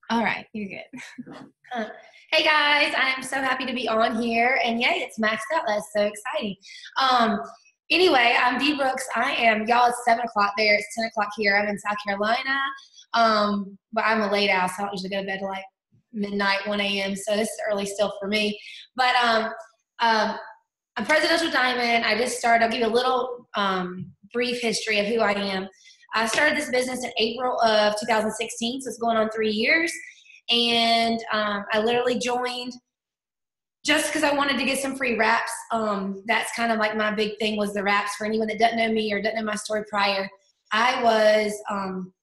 All right, you're good. Uh, Hey guys, I am so happy to be on here, and yay, it's maxed out. That's so exciting. Um, anyway, I'm Dee Brooks. Y'all, it's 7 o'clock there. It's 10 o'clock here. I'm in South Carolina, but I'm a late owl, so I don't usually go to bed till like midnight, 1 a.m., so this is early still for me. But um, I'm Presidential Diamond. I just started. I'll give you a little brief history of who I am. I started this business in April of 2016, so it's going on 3 years. And I literally joined just because I wanted to get some free wraps. That's kind of like my big thing, was the wraps. For anyone that doesn't know me or doesn't know my story prior, I was,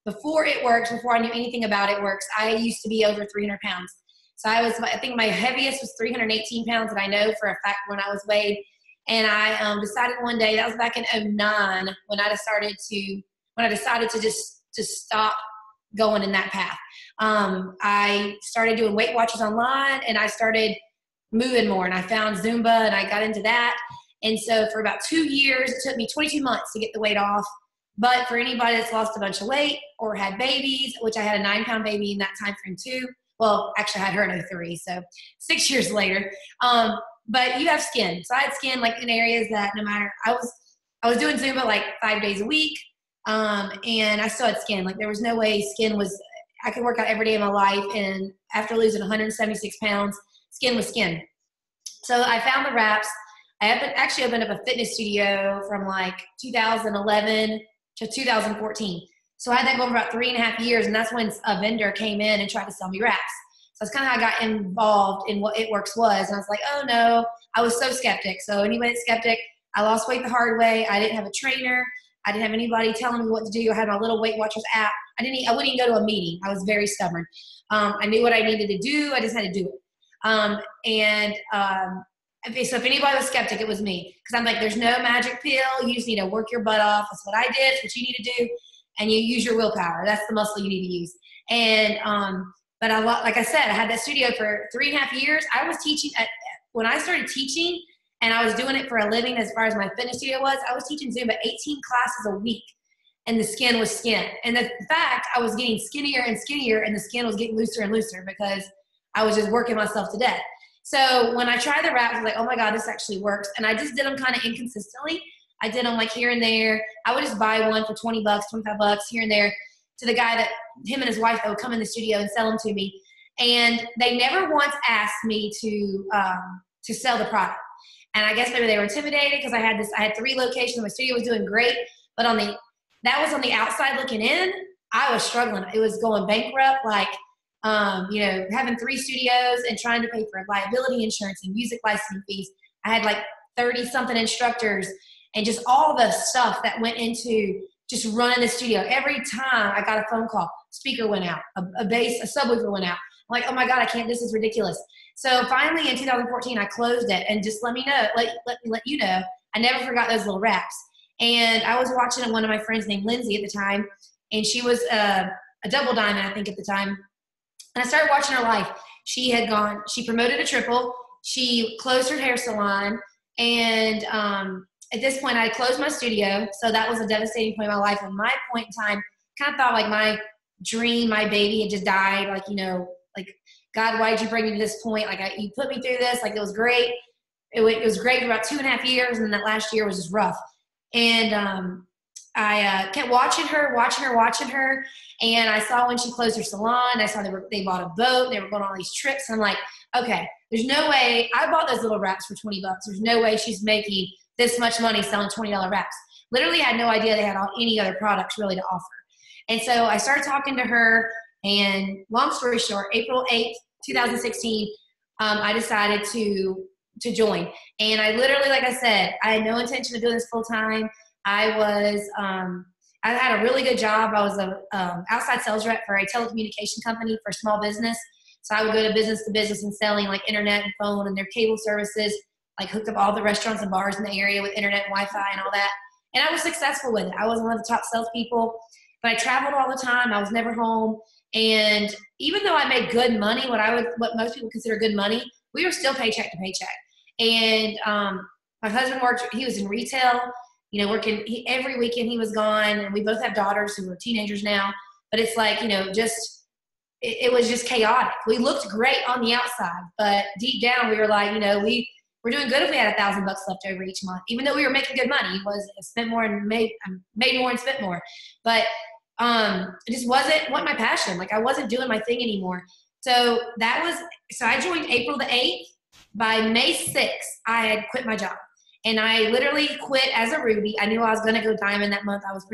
before It Works, before I knew anything about It Works, I used to be over 300 pounds. So I think my heaviest was 318 pounds, and I know for a fact when I was weighed. And I decided one day, that was back in 2009, when I decided to just stop going in that path. I started doing Weight Watchers online, and I started moving more, and I found Zumba, and I got into that. And so for about 2 years, it took me 22 months to get the weight off. But for anybody that's lost a bunch of weight or had babies, which I had a 9-pound baby in that time frame too. Well, actually I had her in 2003, so 6 years later. But you have skin. So I had skin like in areas that no matter, I was doing Zumba like 5 days a week. And I still had skin. Like there was no way I could work out every day of my life. And after losing 176 pounds, skin was skin. So I found the wraps. I actually opened up a fitness studio from like 2011 to 2014. So I had that going for about 3.5 years. And that's when a vendor came in and tried to sell me wraps. So that's kind of how I got involved in what It Works was. And I was like, oh no, I was so skeptic. So anybody that's skeptic, I lost weight the hard way. I didn't have a trainer. I didn't have anybody telling me what to do. I had my little Weight Watchers app. I wouldn't even go to a meeting. I was very stubborn. I knew what I needed to do. I just had to do it. So if anybody was skeptic, it was me. Because I'm like, there's no magic pill. You just need to work your butt off. That's what I did. It's what you need to do. And you use your willpower. That's the muscle you need to use. And but like I said, I had that studio for 3.5 years. I was teaching when I started teaching, and I was doing it for a living as far as my fitness studio was. I was teaching Zumba 18 classes a week, and the skin was skin. And the fact, I was getting skinnier and skinnier, and the skin was getting looser and looser because I was just working myself to death. So when I tried the wraps, I was like, oh my God, this actually works. And I just did them kind of inconsistently. I did them like here and there. I would just buy one for 20 bucks, 25 bucks here and there to the guy that him and his wife that would come in the studio and sell them to me. And they never once asked me to sell the product. And I guess maybe they were intimidated because I had 3 locations. My studio was doing great, but that was on the outside looking in. I was struggling. It was going bankrupt, like, having 3 studios and trying to pay for liability insurance and music licensing fees. I had like 30 something instructors and just all the stuff that went into just running the studio. Every time I got a phone call, speaker went out, a subwoofer went out. I'm like, oh my God, I can't, this is ridiculous. So finally in 2014, I closed it, and just let you know, I never forgot those little wraps. And I was watching one of my friends named Lindsay at the time, and she was a double diamond, I think, at the time. And I started watching her life. She promoted a triple. She closed her hair salon. And at this point, I closed my studio. So that was a devastating point in my life. And my point in time, kind of thought like my dream, my baby had just died. Like, like, God, why did you bring me to this point? Like, you put me through this. Like, it was great. It was great for about 2.5 years. And then that last year was just rough. And I kept watching her. And I saw when she closed her salon, I saw they bought a boat. They were going on all these trips. And I'm like, okay, there's no way. I bought those little wraps for 20 bucks. There's no way she's making this much money selling $20 wraps. Literally had no idea they had any other products really to offer. And so I started talking to her, and long story short, April 8th, 2016, I decided to join. And I literally, like I said, I had no intention of doing this full time. I had a really good job. I was a outside sales rep for a telecommunication company for small business. So I would go to business and selling like internet and phone and their cable services, like hooked up all the restaurants and bars in the area with internet and Wi-Fi and all that. And I was successful with it. I was one of the top salespeople, but I traveled all the time. I was never home. And even though I made good money, what most people consider good money, we were still paycheck to paycheck. And my husband he was in retail, working every weekend he was gone. And we both have daughters who are teenagers now. But it's like, it was just chaotic. We looked great on the outside, but deep down we were like, we're doing good if we had $1,000 left over each month, even though we were making good money. It was spent more and made more and spent more. But it just wasn't my passion. Like I wasn't doing my thing anymore. So I joined April the 8th. By May 6th, I had quit my job. And I literally quit as a Ruby. I knew I was going to go diamond that month. I was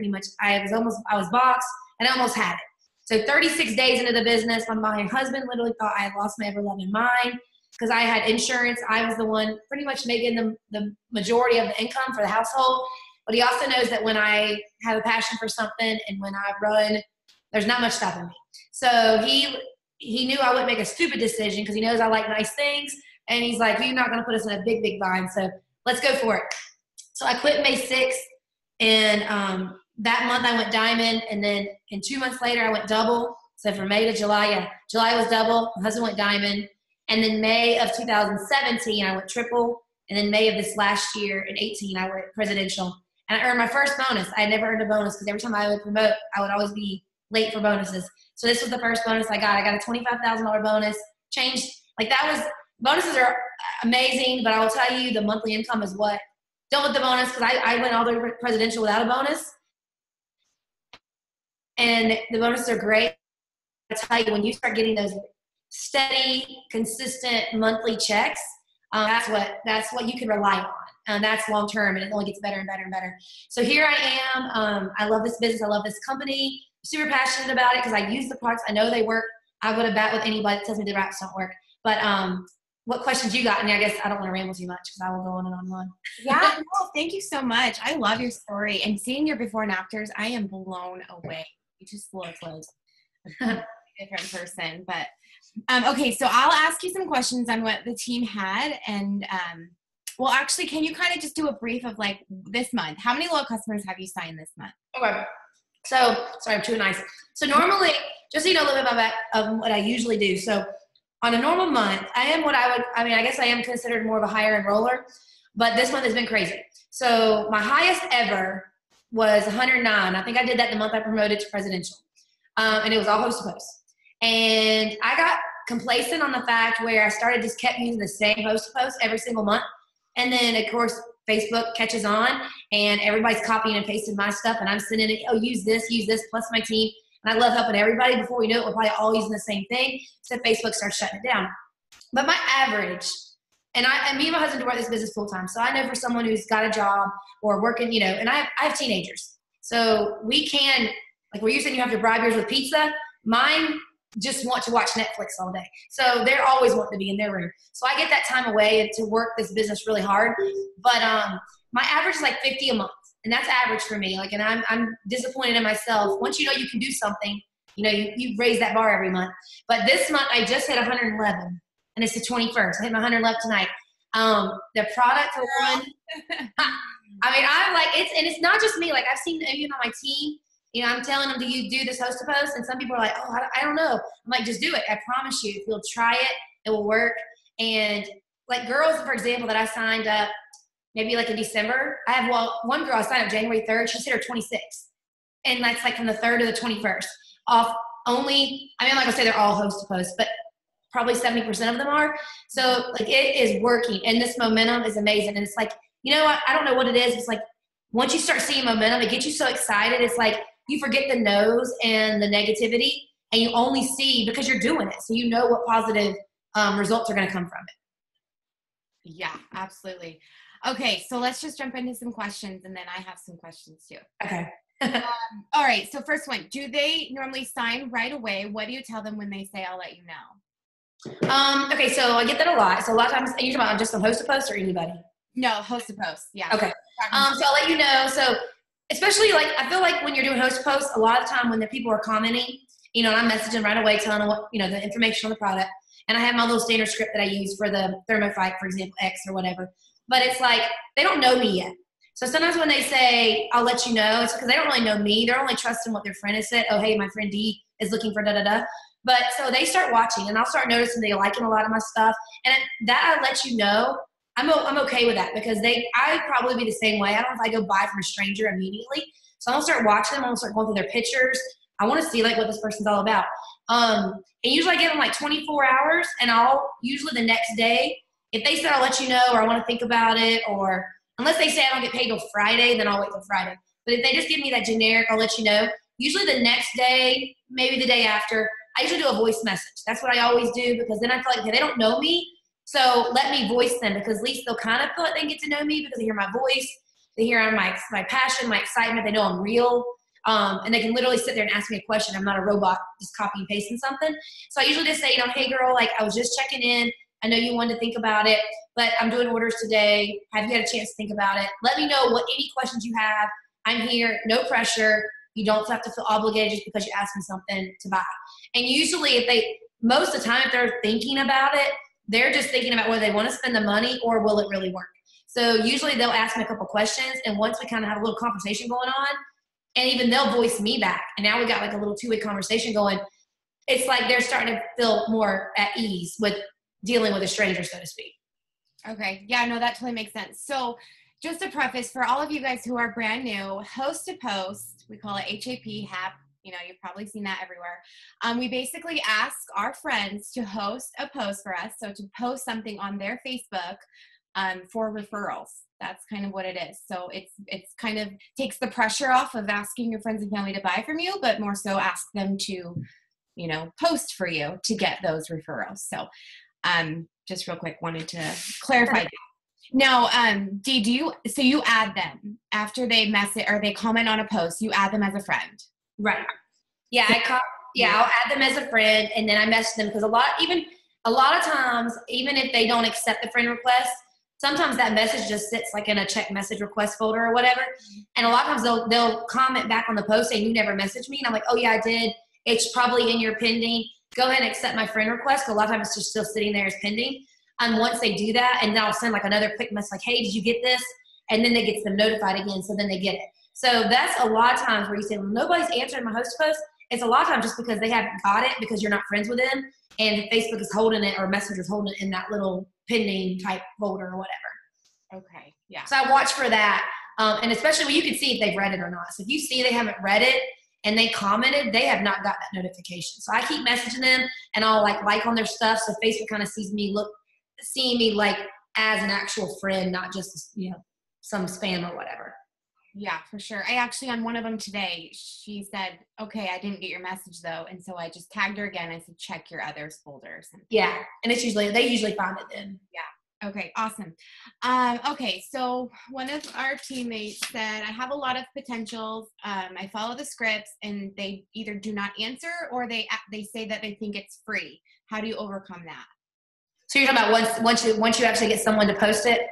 boxed and I almost had it. So 36 days into the business, my husband literally thought I had lost my ever-loving mind because I had insurance. I was the one pretty much making the majority of the income for the household. But he also knows that when I have a passion for something and when I run, there's not much stopping me. So he knew I wouldn't make a stupid decision because he knows I like nice things. And he's like, you're not going to put us in a big, big bind. So let's go for it. So I quit May 6th. And that month I went diamond. And then 2 months later, I went double. So from May to July, July was double. My husband went diamond. And then May of 2017, I went triple. And then May of this last year in 18, I went presidential. And I earned my first bonus. I had never earned a bonus because every time I would promote, I would always be late for bonuses. So this was the first bonus I got. I got a $25,000 bonus. Changed. Bonuses are amazing, but I will tell you the monthly income is what. Don't with the bonus because I went all the way presidential without a bonus. And the bonuses are great. I tell you, when you start getting those steady, consistent monthly checks, that's what you can rely on. And that's long term, and it only gets better and better and better. So here I am. I love this business. I love this company. Super passionate about it because I use the products. I know they work. I would have bet with anybody that tells me the products don't work. But what questions you got? And I guess I don't want to ramble too much because I will go on and on and on. Yeah, no, thank you so much. I love your story. And seeing your before and afters, I am blown away. You just look like a different person. But okay, so I'll ask you some questions on what the team had. And well, actually, can you kind of just do a brief of like this month? How many loyal customers have you signed this month? Okay. So, sorry, I'm too nice. So normally, just so you know a little bit about what I usually do. So on a normal month, I guess I am considered more of a higher enroller, but this month has been crazy. So my highest ever was 109. I think I did that the month I promoted to presidential. And it was all host to post. And I got complacent on the fact where I started just kept using the same host to post every single month. And then of course, Facebook catches on and everybody's copying and pasting my stuff. And I'm sending it, use this plus my team. And I love helping everybody. Before we know it, we're probably all using the same thing. So Facebook starts shutting it down. But my average, and me and my husband do work this business full time. So I know for someone who's got a job or working, and I have teenagers. So we can, like where you said you have to bribe yours with pizza, mine just want to watch Netflix all day. So they're always wanting to be in their room. So I get that time away to work this business really hard. But my average is like 50 a month. And that's average for me. Like, and I'm disappointed in myself. Once you know you can do something, you raise that bar every month. But this month I just hit 111, and it's the 21st. I hit my 111 tonight. The product for one, I'm like, it's not just me. Like I've seen even on my team, I'm telling them, do you do this host to post? And some people are like, oh, I don't know. I'm like, just do it. I promise you, if you'll try it, it will work. And like girls, for example, that I signed up, maybe like in December, I have one girl I signed up January 3rd. She's hit her 26th. And that's like from the 3rd to the 21st. Off only, I'm not going to say they're all host to post, but probably 70% of them are. So like it is working. And this momentum is amazing. And it's like, I don't know what it is. It's like once you start seeing momentum, it gets you so excited. It's like you forget the no's and the negativity and you only see because you're doing it. So you know what positive results are going to come from it. Yeah, absolutely. Okay, so let's just jump into some questions, and then I have some questions too. Okay. All right, so first one, do they normally sign right away? What do you tell them when they say, I'll let you know? Okay, so I get that a lot. So a lot of times, are you talking about just on host to post or anybody? No, host to post, yeah. Okay. So I'll let you know. So especially like, I feel like when you're doing host to post, a lot of the time when the people are commenting, and I'm messaging right away, telling them what, the information on the product. And I have my little standard script that I use for the thermophyte, for example, X or whatever. But it's like, they don't know me yet. So sometimes when they say, I'll let you know, it's because they don't really know me. They're only trusting what their friend has said. Oh, hey, my friend Dee is looking for da-da-da. But so they start watching, and I'll start noticing they liking a lot of my stuff. And that I let you know, I'm okay with that because I'd probably be the same way. I don't know if I go buy from a stranger immediately. So I'm going to start watching them. I'm going to start going through their pictures. I want to see like what this person's all about. And usually I give them like 24 hours, and I'll usually the next day, if they said I'll let you know, or I want to think about it, or unless they say I don't get paid till Friday, then I'll wait till Friday. But if they just give me that generic, I'll let you know. Usually the next day, maybe the day after, I usually do a voice message. That's what I always do, because then I feel like, okay, they don't know me, so let me voice them, because at least they'll kind of feel like they get to know me because they hear my voice, they hear my passion, my excitement, they know I'm real, and they can literally sit there and ask me a question. I'm not a robot just copy and pasting something. So I usually just say, hey girl, like I was just checking in. I know you wanted to think about it, but I'm doing orders today. Have you had a chance to think about it? Let me know what any questions you have. I'm here, no pressure. You don't have to feel obligated just because you asked me something to buy. And usually most of the time, if they're thinking about it, they're just thinking about whether they want to spend the money or will it really work. So usually they'll ask me a couple questions, and once we kind of have a little conversation going on, and even they'll voice me back, and now we got like a little two-way conversation going, it's like they're starting to feel more at ease with dealing with a stranger, so to speak. Okay. Yeah, no, that totally makes sense. So just a preface for all of you guys who are brand new, host to post, we call it HAP. You've probably seen that everywhere. We basically ask our friends to host a post for us. So to post something on their Facebook for referrals. That's kind of what it is. So it's kind of takes the pressure off of asking your friends and family to buy from you, but more so ask them to, post for you to get those referrals. So just real quick, wanted to clarify that. Now, Dee, you add them after they message or they comment on a post, you add them as a friend. Right. Yeah, I'll add them as a friend, and then I message them, because a lot of times, even if they don't accept the friend request, sometimes that message just sits like in a check message request folder or whatever. And a lot of times they'll comment back on the post saying, you never messaged me. And I'm like, oh yeah, I did. It's probably in your pending. Go ahead and accept my friend request. A lot of times it's just still sitting there as pending. And once they do that, and then I'll send like another quick message like, hey, did you get this? And then they get them notified again. So then they get it. So that's a lot of times where you say, well, nobody's answering my host post. It's a lot of times just because they haven't got it, because you're not friends with them, and Facebook is holding it, or Messenger's holding it in that little pending type folder or whatever. Okay. Yeah. So I watch for that. And especially when you can see if they've read it or not. So if you see they haven't read it and they commented, they have not got that notification. So I keep messaging them, and I'll like on their stuff. So Facebook kind of seeing me like as an actual friend, not just, some spam or whatever. Yeah, for sure. I actually, on one of them today, she said, okay, I didn't get your message though. And so I just tagged her again. I said, check your others folders. Yeah. And they usually find it then. Yeah. Okay. Awesome. Okay. So one of our teammates said, I have a lot of potentials. I follow the scripts, and they either do not answer, or they say that they think it's free. How do you overcome that? So you're talking about once you actually get someone to post it?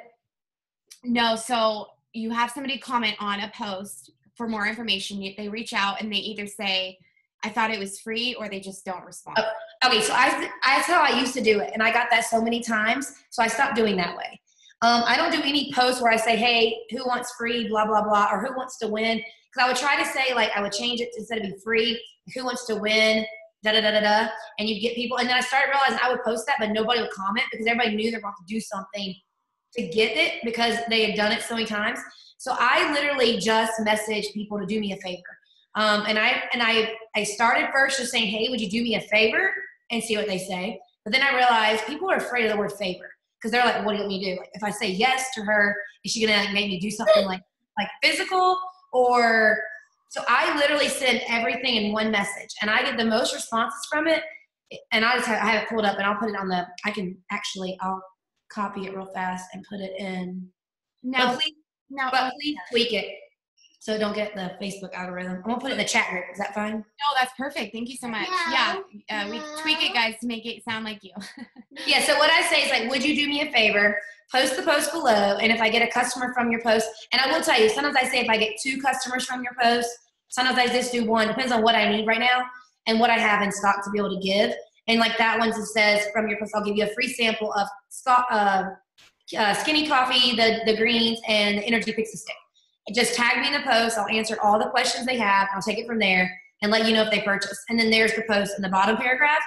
No. So you have somebody comment on a post for more information. They reach out and they either say, I thought it was free, or they just don't respond. Okay, so that's how I used to do it, and I got that so many times, so I stopped doing that way. I don't do any posts where I say, hey, who wants free, blah, blah, blah, or who wants to win, because I would try to say, like, I would change it to, instead of be free, who wants to win, da-da-da-da-da, and you'd get people, and then I started realizing I would post that, but nobody would comment, because everybody knew they were about to do something to get it, because they had done it so many times. So I literally just message people to do me a favor. And I started first just saying, hey, would you do me a favor, and see what they say. But then I realized people are afraid of the word favor, because they're like, what do you want me to do? Like, if I say yes to her, is she going to make me do something like physical? Or so I literally send everything in one message, and I get the most responses from it. And I have it pulled up, and I'll put it on I'll copy it real fast and put it in. But please tweak it so don't get the Facebook algorithm. I'm gonna put it in the chat group. Is that fine? No, that's perfect. Thank you so much. Yeah, we tweak it, guys, to make it sound like you. Yeah. So what I say is, like, would you do me a favor? Post the post below, and if I get a customer from your post, and I will tell you, sometimes I say if I get 2 customers from your post, sometimes I just do 1. Depends on what I need right now and what I have in stock to be able to give. And like that one, it says from your post, I'll give you a free sample of Skinny Coffee, the greens, and the Energy Pixie Stick. Just tag me in the post. I'll answer all the questions they have. I'll take it from there and let you know if they purchase. And then there's the post in the bottom paragraph.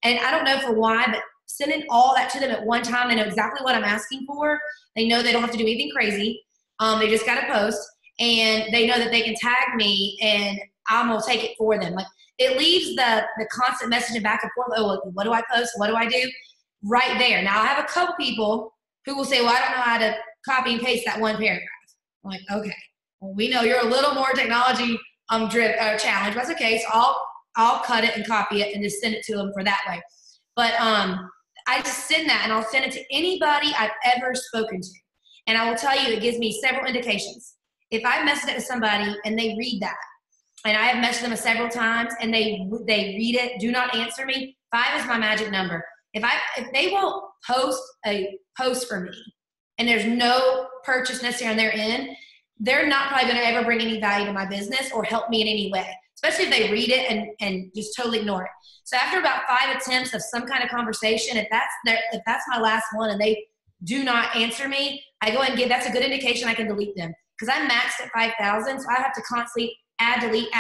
And I don't know for why, but sending all that to them at one time, they know exactly what I'm asking for. They know they don't have to do anything crazy. They just got to post, and they know that they can tag me, and I'm going to take it for them. Like, it leaves the constant messaging back and forth. Oh, what do I post? What do I do? Right there. Now I have a couple people who will say, well, I don't know how to copy and paste that one paragraph. I'm like, okay, well, we know you're a little more technology challenged, but that's okay. So I'll cut it and copy it and just send it to them for that way. But I just send that, and I'll send it to anybody I've ever spoken to. And I will tell you, it gives me several indications. If I message it to somebody and they read that, and I have messaged them several times and they read it, do not answer me, 5 is my magic number. If they won't post a post for me and there's no purchase necessary on their end, they're not probably going to ever bring any value to my business or help me in any way, especially if they read it and just totally ignore it. So after about 5 attempts of some kind of conversation, if that's my last one and they do not answer me, I go ahead and that's a good indication I can delete them. Because I'm maxed at 5,000, so I have to constantly add, delete,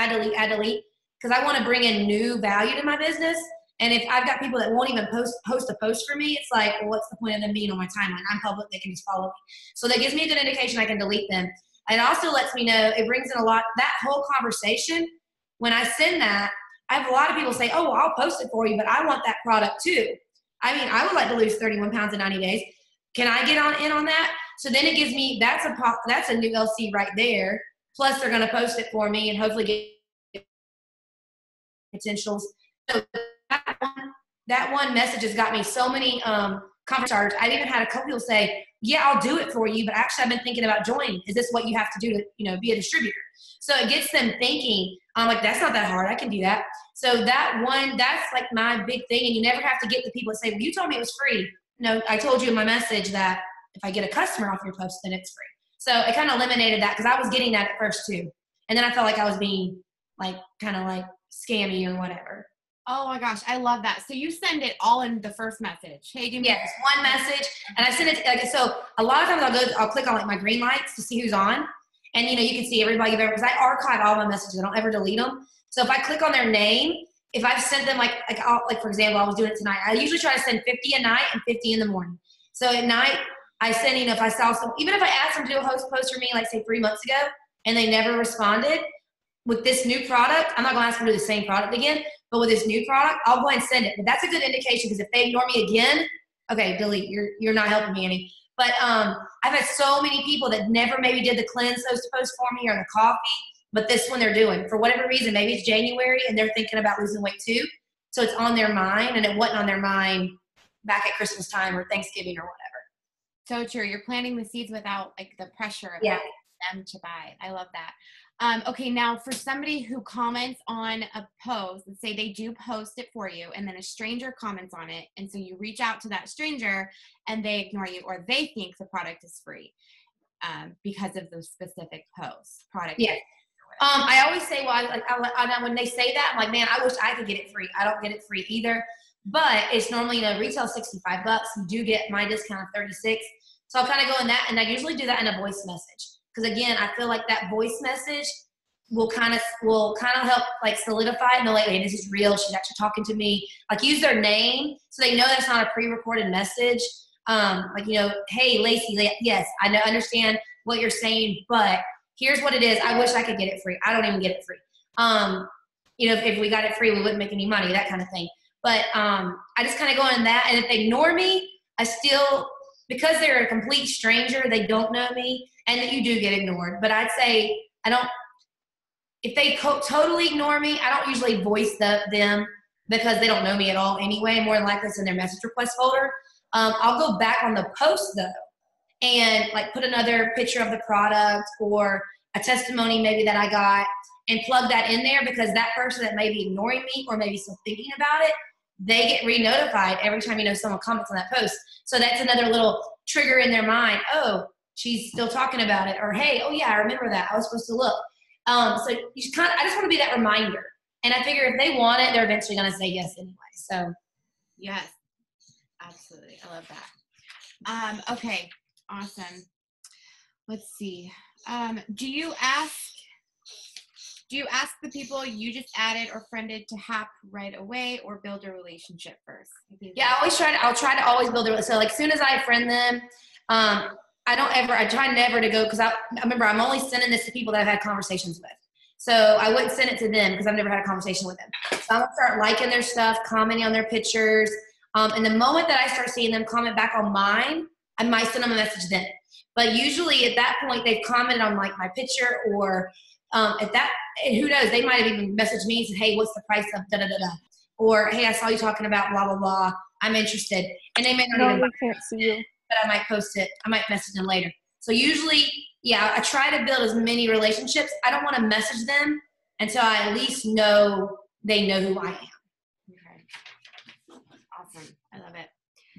because I want to bring in new value to my business. And if I've got people that won't even post a post for me, it's like, well, what's the point of them being on my timeline? I'm public, they can just follow me. So that gives me a good indication I can delete them. And it also lets me know, it brings in a lot, that whole conversation, when I send that, I have a lot of people say, oh, well, I'll post it for you, but I want that product too. I mean, I would like to lose 31 pounds in 90 days. Can I get in on that? So then it gives me, that's a new LC right there. Plus they're going to post it for me and hopefully get potentials. So that one message has got me so many conference starters. I've even had a couple people say, yeah, I'll do it for you, but actually I've been thinking about joining. Is this what you have to do to, be a distributor? So it gets them thinking, I'm like, that's not that hard. I can do that. So that's like my big thing. And you never have to get the people that say, well, you told me it was free. No, I told you in my message that if I get a customer off your post, then it's free. So it kind of eliminated that because I was getting that at first too. And then I felt like I was being kind of scammy or whatever. Oh my gosh, I love that. So you send it all in the first message. Hey, give me yes, one message, and I send it. So a lot of times I'll click on my green lights to see who's on, and you can see everybody you've ever, because I archive all my messages. I don't ever delete them. So if I click on their name, if I've sent them like for example, I was doing it tonight. I usually try to send 50 at night and 50 in the morning. So at night I send, if I saw some, even if I asked them to do a post for me, like say 3 months ago, and they never responded, with this new product, I'm not going to ask them to do the same product again, but with this new product, I'll go ahead and send it. But that's a good indication, because if they ignore me again, okay, delete, you're not helping me any. But I've had so many people that never maybe did the cleanse post for me or the coffee, but this one they're doing. For whatever reason, maybe it's January and they're thinking about losing weight too. So it's on their mind, and it wasn't on their mind back at Christmas time or Thanksgiving or whatever. So true. You're planting the seeds without the pressure of them to buy. I love that. Okay, now for somebody who comments on a post, let's say they do post it for you and then a stranger comments on it, and so you reach out to that stranger and they ignore you, or they think the product is free because of the specific product. Yeah. I always say, when they say that, I'm like, man, I wish I could get it free. I don't get it free either, but it's normally, retail $65. You do get my discount of $36. So I'll kind of go in that, and I usually do that in a voice message. Because again, I feel like that voice message will kind of help solidify and know, hey, this is real. She's actually talking to me. Use their name so they know that's not a pre-recorded message. Hey, Lacey, yes, I understand what you're saying, but here's what it is. I wish I could get it free. I don't even get it free. If we got it free, we wouldn't make any money, that kind of thing. But I just kind of go in that, and if they ignore me, I still, because they're a complete stranger, they don't know me, and that you do get ignored. But I'd say if they totally ignore me, I don't usually voice them because they don't know me at all anyway. More than likely it's in their message request folder. I'll go back on the post though and put another picture of the product or a testimony maybe that I got and plug that in there, because that person that may be ignoring me or maybe still thinking about it, they get re-notified every time someone comments on that post. So that's another little trigger in their mind. Oh, she's still talking about it, or hey, oh yeah, I remember that. I was supposed to look. So I just want to be that reminder. And I figure if they want it, they're eventually going to say yes anyway. So yes, absolutely. I love that. Okay, awesome. Let's see. Do you ask the people you just added or friended to HAP right away, or build a relationship first? Yeah, I'll try to always build a relationship. So as soon as I friend them, I try never to go, because I remember I'm only sending this to people that I've had conversations with. So I wouldn't send it to them because I've never had a conversation with them. So I'm gonna start liking their stuff, commenting on their pictures. And the moment that I start seeing them comment back on mine, I might send them a message then. But usually at that point, they've commented on like my picture, or at that, and who knows, they might have even messaged me and said, hey, what's the price of da-da-da-da? Or, hey, I saw you talking about blah, blah, blah. I'm interested. And they may not even we can't see you. but I might post it. I might message them later. So usually, yeah, I try to build as many relationships. I don't want to message them until I at least know they know who I am. Okay. Awesome. I love it.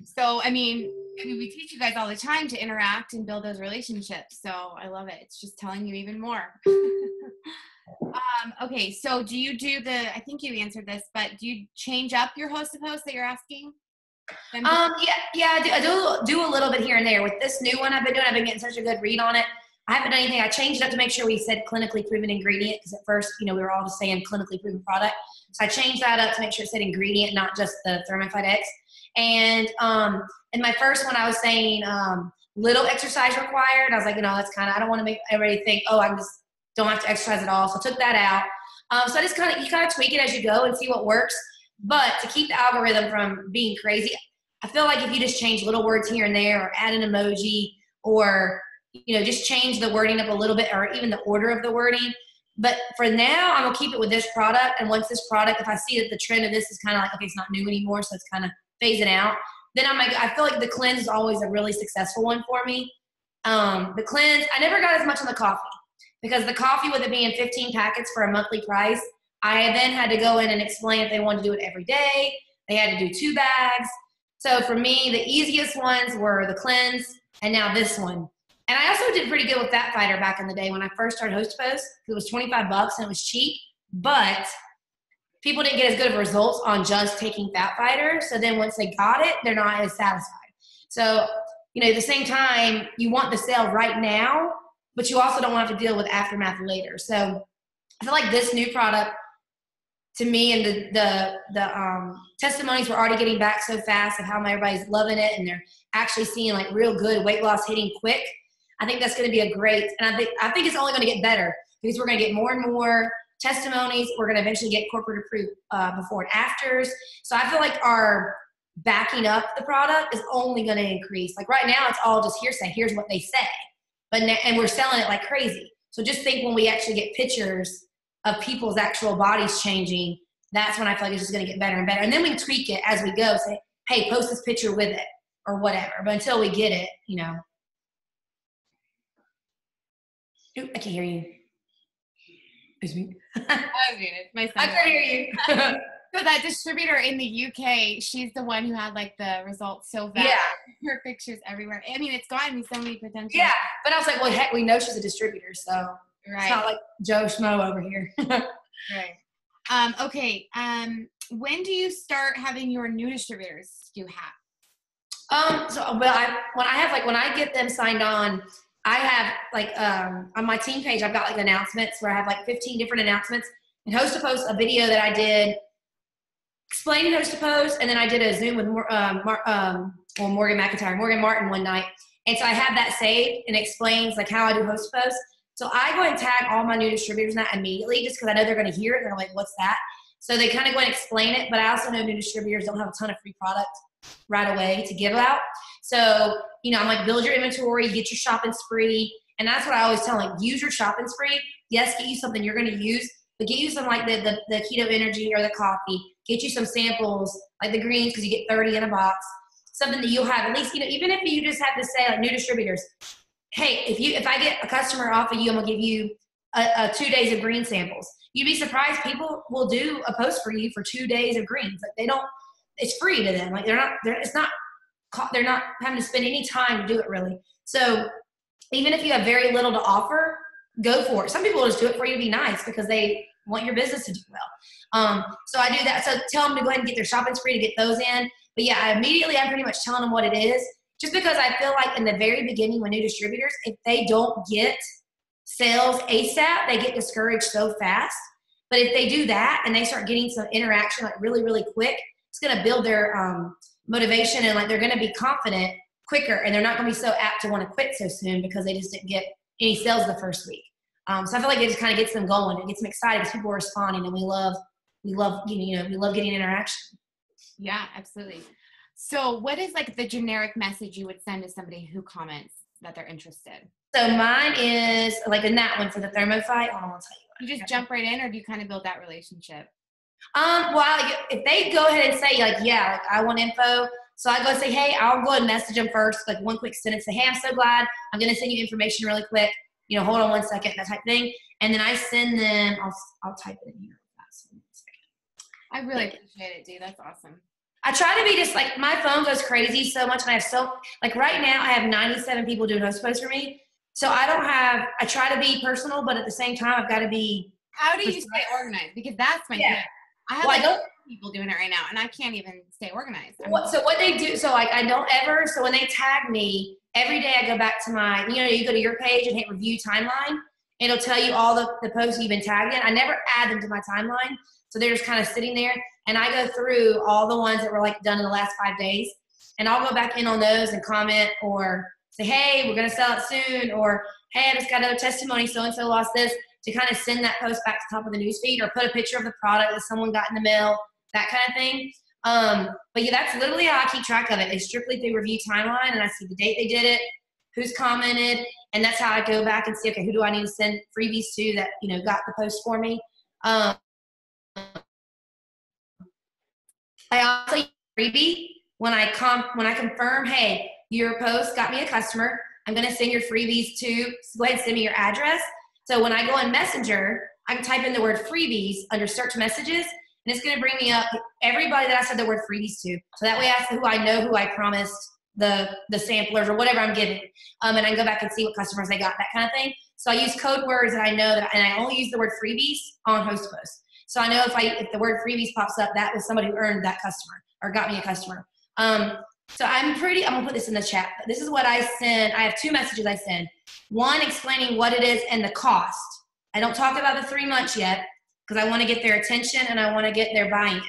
So, I mean, we teach you guys all the time to interact and build those relationships. So I love it. It's just telling you even more. Okay. So do you do I think you answered this, but do you change up your host of hosts that you're asking? I do a little bit here and there. With this new one I've been getting such a good read on it. I haven't done anything. I changed it up to make sure we said clinically proven ingredient, because at first, we were all just saying clinically proven product. So I changed that up to make sure it said ingredient, not just the thermified eggs. And in my first one, I was saying little exercise required. I was like, that's kind of, I don't want to make everybody think, oh, I just don't have to exercise at all. So I took that out. So I just you kind of tweak it as you go and see what works. But to keep the algorithm from being crazy, I feel like if you just change little words here and there, or add an emoji, or just change the wording up a little bit, or even the order of the wording. But for now, I'm gonna keep it with this product. And once this product, if I see that the trend of this is kind of like, okay, it's not new anymore, so it's kind of phasing out, then I feel like the cleanse is always a really successful one for me. The cleanse, I never got as much on the coffee, because the coffee, with it being 15 packets for a monthly price, I then had to go in and explain if they wanted to do it every day. They had to do 2 bags. So for me, the easiest ones were the cleanse and now this one. And I also did pretty good with Fat Fighter back in the day when I first started Host to Post. It was $25 and it was cheap, but people didn't get as good of results on just taking Fat Fighter. So then once they got it, they're not as satisfied. So, at the same time, you want the sale right now, but you also don't want to have to deal with aftermath later. So I feel like this new product, to me, and the testimonies were already getting back so fast of how everybody's loving it, and they're actually seeing like real good weight loss hitting quick. I think that's going to be a great, and I think it's only going to get better, because we're going to get more and more testimonies. We're going to eventually get corporate approved before and afters. So I feel like our backing up the product is only going to increase. Like right now, it's all just hearsay. Here's what they say, and we're selling it like crazy. So just think when we actually get pictures of people's actual bodies changing, that's when I feel like it's just going to get better and better. And then we can tweak it as we go. Say, hey, post this picture with it or whatever. But until we get it, Ooh, I can't hear you. It's me. I was muted. My son. I can hear you. So that distributor in the UK, she's the one who had like the results so fast. Yeah. Her pictures everywhere. I mean, it's gotten me so many potential. Yeah, but I was like, well, heck, we know she's a distributor, so right. It's not like Joe Schmo over here. Right. Okay. When do you start having your new distributors do HAP? When I get them signed on, I have on my team page, I've got like announcements where I have like 15 different announcements, and Host to Post, a video that I did explaining Host to Post, and then I did a Zoom with Morgan Martin one night. And so I have that saved, and explains like how I do Host to Post. So I go and tag all my new distributors in that immediately, just because I know they're going to hear it. They're like, what's that? So they kind of go and explain it, but I also know new distributors don't have a ton of free product right away to give out. So, I'm like, build your inventory, get your shopping spree. And that's what I always tell them, like, use your shopping spree. Yes, get you something you're going to use, but get you some like the keto energy or the coffee. Get you some samples like the greens, because you get 30 in a box. Something that you'll have at least, even if you just have to say like new distributors, hey, if I get a customer off of you, I'm going to give you a 2 days of green samples. You'd be surprised. People will do a post for you for 2 days of greens. Like it's free to them. Like they're not having to spend any time to do it really. So even if you have very little to offer, go for it. Some people will just do it for you to be nice because they want your business to do well. So I do that. So tell them to go ahead and get their shopping spree to get those in. But yeah, I'm pretty much telling them what it is, just because I feel like in the very beginning with new distributors, if they don't get sales ASAP, they get discouraged so fast. But if they do that and they start getting some interaction like really, really quick, it's going to build their motivation, and like they're going to be confident quicker, and they're not going to be so apt to want to quit so soon because they just didn't get any sales the first week. So I feel like it just kind of gets them going. It gets them excited because people are responding, and we love getting interaction. Yeah, absolutely. So what is like the generic message you would send to somebody who comments that they're interested? So mine is like in that one for the thermophyte. Hold on, I'll tell you. You just jump right in, or do you kind of build that relationship? Well, if they go ahead and say like, yeah, like I want info. So I go say, hey, I'll go ahead and message them first, like one quick sentence, say, hey, I'm so glad. I'm going to send you information really quick. Hold on 1 second, that type of thing. And then I send them, I'll type it in here. I really appreciate it, Dee. That's awesome. I try to be just like, my phone goes crazy so much, and I have like right now I have 97 people doing host posts for me. So I try to be personal, but at the same time, I've got to be. How do you stay organized? Because that's my thing. I have people doing it right now, and I can't even stay organized. So what they do, so like so when they tag me, every day I go back to my, you go to your page and hit review timeline. It'll tell you all the posts you've been tagged in. I never add them to my timeline. So they're just kind of sitting there, and I go through all the ones that were like done in the last 5 days, and I'll go back in on those and comment or say, hey, we're going to sell it soon, or hey, I just got another testimony, so-and-so lost this, to kind of send that post back to the top of the newsfeed, or put a picture of the product that someone got in the mail, that kind of thing. But yeah, that's literally how I keep track of it. It's strictly through review timeline, and I see the date they did it, who's commented, and that's how I go back and see, okay, who do I need to send freebies to that, got the post for me. I also use freebie when I confirm, hey, your post got me a customer. I'm going to send your freebies to, so go ahead and send me your address. So when I go in Messenger, I can type in the word freebies under search messages, and it's going to bring me up everybody that I said the word freebies to. So that way I know who I promised the samplers or whatever I'm giving. And I can go back and see what customers they got, that kind of thing. So I use code words that I know and I only use the word freebies on host posts. So I know if the word freebies pops up, that was somebody who earned that customer or got me a customer. So I'm going to put this in the chat. But this is what I send. I have 2 messages I send. One explaining what it is and the cost. I don't talk about the 3 months yet because I want to get their attention and I want to get their buy-in.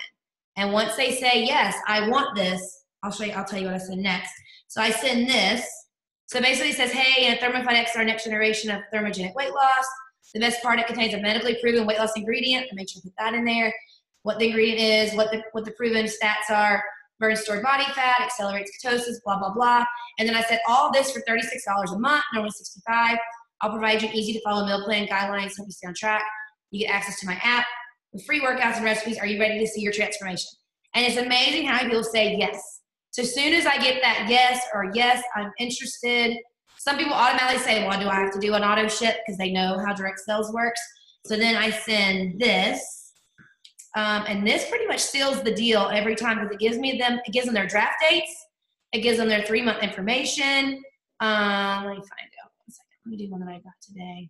And once they say, yes, I want this, I'll tell you what I send next. So I send this. So basically it says, hey, Thermophyte X, our next generation of thermogenic weight loss. The best part, it contains a medically proven weight loss ingredient. I make sure to put that in there. What the ingredient is, what the proven stats are, burns stored body fat, accelerates ketosis, blah, blah, blah. And then I said all this for $36 a month, normally $65. I'll provide you an easy to follow meal plan guidelines to help you stay on track. You get access to my app with free workouts and recipes. Are you ready to see your transformation? And it's amazing how many people say yes. So as soon as I get that yes or yes, I'm interested. Some people automatically say, well, do I have to do an auto ship? Because they know how direct sales works. So then I send this. And this pretty much seals the deal every time because it gives them their draft dates. It gives them their 3-month information. Let me find out 1 second. Let me do one that I got today.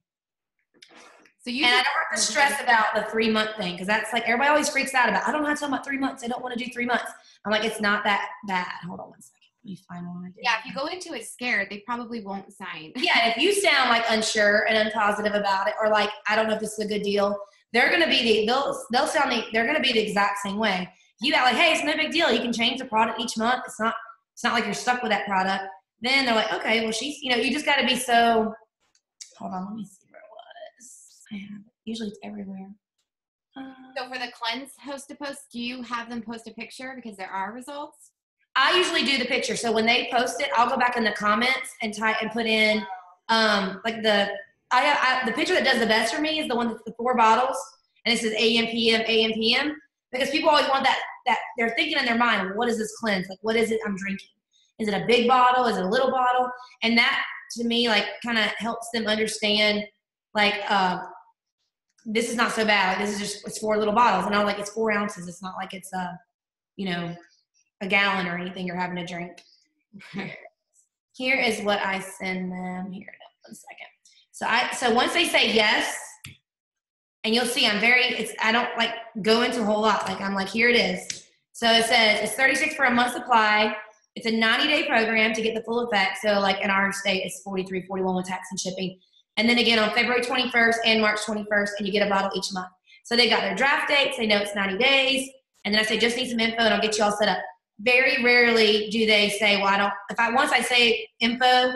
And I don't have to stress about the 3-month thing because that's like everybody always freaks out about. I don't know how to tell them about 3 months. I don't want to do 3 months. I'm like, it's not that bad. Hold on 1 second. Let me find one I did. Yeah, if you go into it scared, they probably won't sign. Yeah, if you sound like unsure and unpositive about it, or like I don't know if this is a good deal, they're gonna be they're gonna be the exact same way. If you got like, hey, it's no big deal. You can change the product each month. It's not like you're stuck with that product. Then they're like, okay, well she's you just got to be so. Hold on, let me see where it was. I have it. Usually it's everywhere. So for the cleanse host to post, do you have them post a picture because there are results? I usually do the picture. So when they post it, I'll go back in the comments and put in like the picture that does the best for me is the one that's the 4 bottles and it says AM, PM, because people always want that they're thinking in their mind, what is this cleanse? Like, what is it I'm drinking? Is it a big bottle? Is it a little bottle? And that to me, like, kind of helps them understand, like, this is not so bad. Like, this is just, it's 4 little bottles. And I'm like, it's 4 ounces. It's not like it's a gallon or anything you're having to drink. Here is what I send them. Here, 1 second. So once they say yes, and you'll see I don't like go into a whole lot. Like I'm like, here it is. So it says it's $36 for a month supply. It's a 90-day program to get the full effect. So like in our state, it's $43, $41 with tax and shipping. And then again on February 21st and March 21st, and you get a bottle each month. So they got their draft dates. They know it's 90 days. And then I say, just need some info and I'll get you all set up. Very rarely do they say, well, once I say info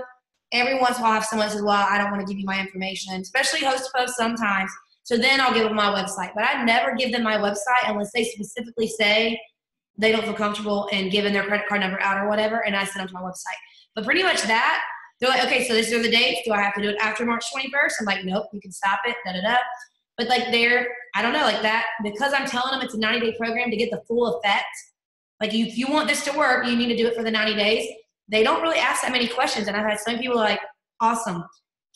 every once in a while I have someone says, well, I don't want to give you my information, especially host to post sometimes. So then I'll give them my website. But I never give them my website unless they specifically say they don't feel comfortable in giving their credit card number out or whatever, and I send them to my website. But pretty much that, they're like, okay, so these are the dates. Do I have to do it after March 21st? I'm like, nope, you can stop it, da-da-da. But like I don't know, like that, because I'm telling them it's a 90-day program to get the full effect. Like if you want this to work, you need to do it for the 90 days. They don't really ask that many questions. And I've had some people like, awesome,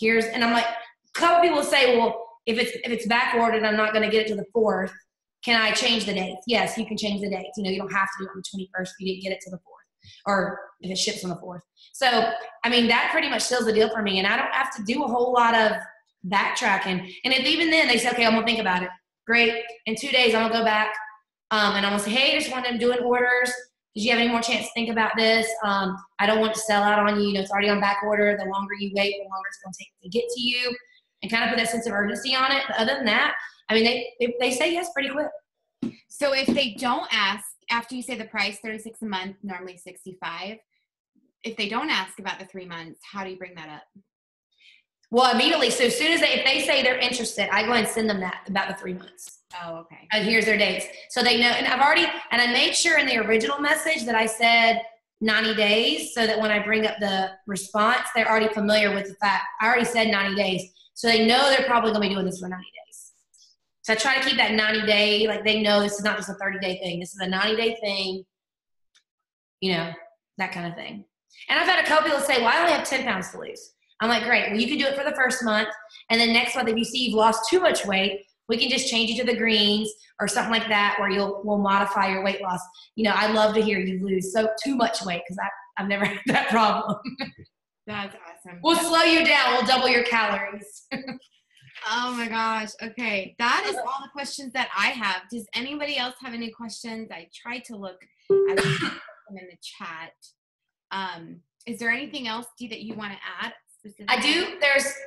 and I'm like, a couple people say, well, if it's back ordered, I'm not going to get it to the 4th. Can I change the dates? Yes, you can change the dates. You don't have to do it on the 21st if you didn't get it to the 4th, or if it ships on the 4th. So, I mean, that pretty much seals the deal for me. And I don't have to do a whole lot of backtracking. And if even then they say, okay, I'm going to think about it. Great. In 2 days, I'm going to go back and I'm going to say, hey, just wanted to do orders. Did you have any more chance to think about this? I don't want to sell out on you. It's already on back order. The longer you wait, the longer it's going to take to get to you, and kind of put that sense of urgency on it. But other than that, I mean, they say yes pretty quick. So if they don't ask, after you say the price, $36 a month, normally $65, if they don't ask about the 3 months, how do you bring that up? Well, immediately. So as soon as if they say they're interested, I go ahead and send them that about the 3 months. Oh, okay. And here's their dates. So they know, and I made sure in the original message that I said 90 days so that when I bring up the response, they're already familiar with the fact. I already said 90 days. So they know they're probably going to be doing this for 90 days. So I try to keep that 90-day, like they know this is not just a 30-day thing. This is a 90-day thing, that kind of thing. And I've had a couple people say, well, I only have 10 pounds to lose. I'm like, great. Well, you can do it for the first month. And then next month, if you see you've lost too much weight, we can just change you to the greens or something like that where we'll modify your weight loss. I'd love to hear you lose too much weight because I've never had that problem. That's awesome. We'll slow you down. We'll double your calories. Oh my gosh. Okay. That is all the questions that I have. Does anybody else have any questions? I tried to look at them in the chat. Is there anything else, Dee, that you want to add? I do.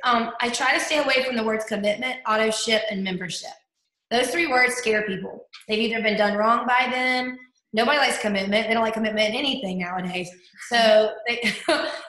I try to stay away from the words commitment, auto ship, and membership. Those 3 words scare people. They've either been done wrong by them. Nobody likes commitment. They don't like commitment in anything nowadays. So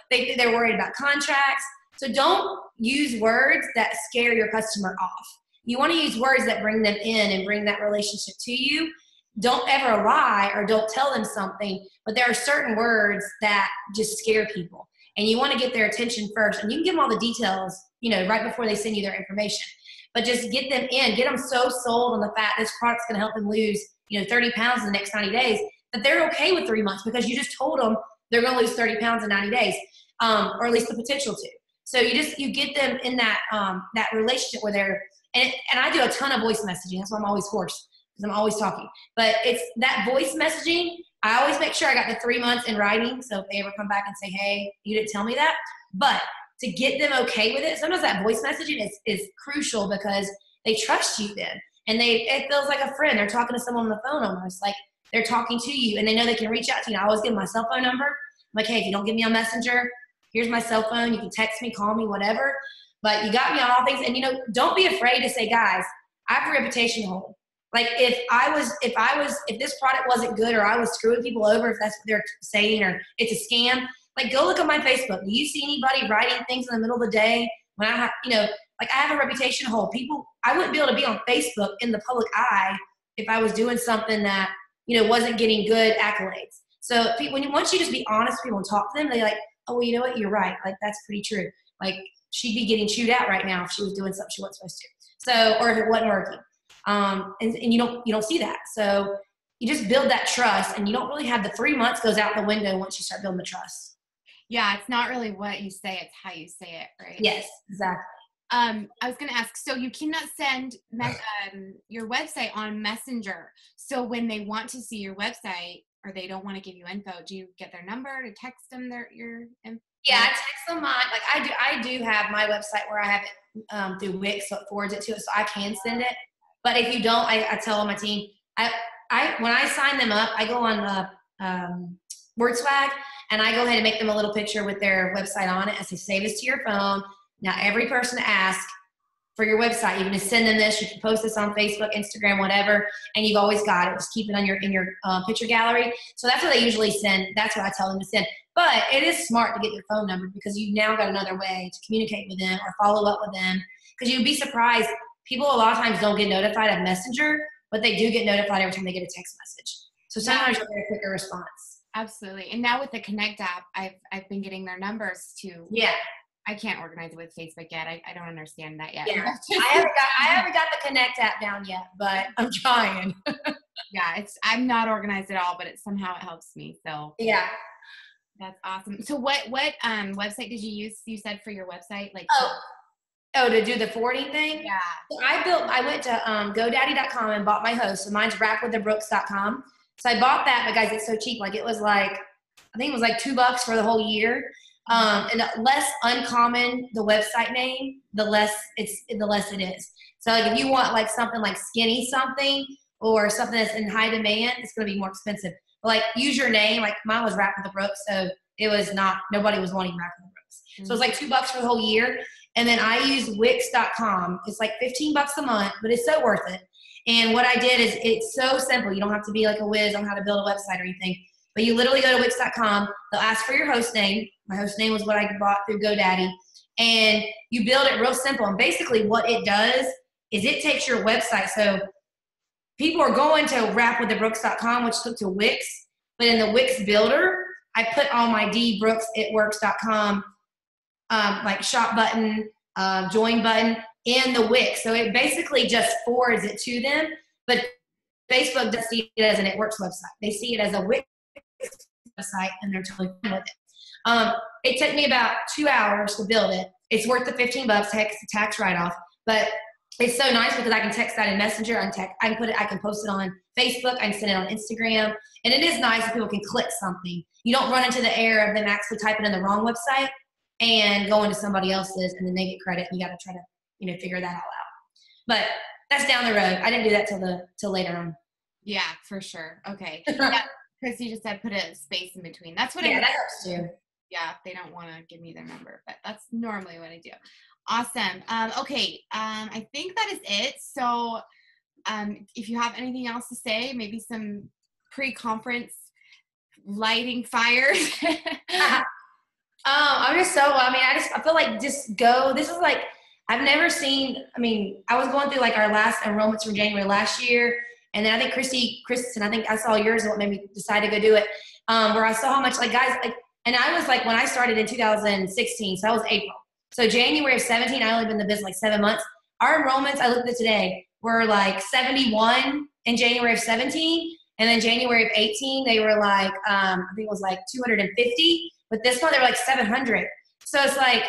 they're worried about contracts. So don't use words that scare your customer off. You want to use words that bring them in and bring that relationship to you. Don't ever lie or don't tell them something, but there are certain words that just scare people. And you want to get their attention first. And you can give them all the details, right before they send you their information. But just get them in. Get them so sold on the fact this product's going to help them lose, 30 pounds in the next 90 days that they're okay with 3 months because you just told them they're going to lose 30 pounds in 90 days, or at least the potential to. So you get them in that relationship where they're and I do a ton of voice messaging. That's why I'm always hoarse because I'm always talking. But it's that voice messaging. I always make sure I got the 3 months in writing. So if they ever come back and say, hey, you didn't tell me that. But to get them okay with it, sometimes that voice messaging is crucial because they trust you then. And it feels like a friend. They're talking to someone on the phone almost. Like they're talking to you and they know they can reach out to you. I always give them my cell phone number. I'm like, hey, if you don't give me on Messenger, here's my cell phone. You can text me, call me, whatever. But you got me on all things. And, don't be afraid to say, guys, I have a reputation to hold. Like if this product wasn't good or I was screwing people over, if that's what they're saying, or it's a scam, like go look at my Facebook. Do you see anybody writing things in the middle of the day when I have, I have a reputation to hold. People, I wouldn't be able to be on Facebook in the public eye if I was doing something that, wasn't getting good accolades. So once you just be honest with people and talk to them, they're like, oh, well, you know what? You're right. Like, that's pretty true. Like, she'd be getting chewed out right now if she was doing something she wasn't supposed to. So, or if it wasn't working. And you don't see that. So you just build that trust, and you don't really have the 3 months goes out the window once you start building the trust. Yeah. It's not really what you say. It's how you say it. Right. Yes, exactly. I was going to ask, so you cannot send your website on Messenger. So when they want to see your website or they don't want to give you info, do you get their number to text them your info? Yeah, I text them mine. Like I do have my website where I have it through Wix, so it forwards it to it, so I can send it. But if you don't, I tell my team, when I sign them up, I go on WordSwag, and I go ahead and make them a little picture with their website on it. I say, save this to your phone. Now, every person asks for your website. You can just send them this. You can post this on Facebook, Instagram, whatever, and you've always got it. Just keep it on in your picture gallery. So that's what they usually send. That's what I tell them to send. But it is smart to get their phone number because you've now got another way to communicate with them or follow up with them. Because you'd be surprised, people a lot of times don't get notified of Messenger, but they do get notified every time they get a text message. So sometimes you'll get a quicker response. Absolutely. And now with the Connect app, I've been getting their numbers too. Yeah. I can't organize it with Facebook yet. I don't understand that yet. Yeah. I haven't got the Connect app down yet, but I'm trying. Yeah, I'm not organized at all, but somehow it helps me. So yeah. That's awesome. So what website did you use? You said for your website, like to do the forwarding thing? Yeah. So I went to GoDaddy.com and bought my host. So mine's rapwiththebrooks.com. So I bought that, but guys, it's so cheap. Like it was like, I think it was like $2 for the whole year. And the less uncommon the website name, the less it is. So like if you want like something like skinny something or something that's in high demand, it's going to be more expensive. But like use your name, like mine was Rap with the Brooks, so it was not, nobody was wanting Rap with the Brooks. So it was like $2 for the whole year. And then I used Wix.com. It's like $15 a month, but it's so worth it. And what I did is it's so simple. You don't have to be like a whiz on how to build a website or anything. But you literally go to Wix.com. They'll ask for your host name. My host name was what I bought through GoDaddy. And you build it real simple. And basically what it does is it takes your website. So people are going to rapwiththebrooks.com, which took to Wix. But in the Wix builder, I put all my dbrooksitworks.com like shop button, join button in the Wix. So it basically just forwards it to them. But Facebook doesn't see it as an It Works website. They see it as a Wix website, and they're totally fine with it. It took me about 2 hours to build it. It's worth the $15, tax write-off. But it's so nice because I can text that in Messenger. I can post it on Facebook. I can send it on Instagram. And it is nice if people can click something. You don't run into the error of them actually typing in the wrong website and going to somebody else's, and then they get credit. And you got to try to, figure that all out. But that's down the road. I didn't do that till later on. Yeah, for sure. Okay. Yeah, Chris, you just said put a space in between. That's what that helps too. Yeah, they don't want to give me their number, but that's normally what I do. Awesome. Okay. I think that is it. So if you have anything else to say, maybe some pre-conference lighting fires. I feel like just go. This is like, I've never seen, I was going through like our last enrollments from January last year. And then I think Kristen, I think I saw yours and what made me decide to go do it. Where I saw how much like guys, like, and I was like, when I started in 2016, so that was April. So January of 17, I only been in the business like 7 months. Our enrollments, I looked at today, were like 71 in January of 17. And then January of 18, they were like, I think it was like 250. But this one, they were like 700. So it's like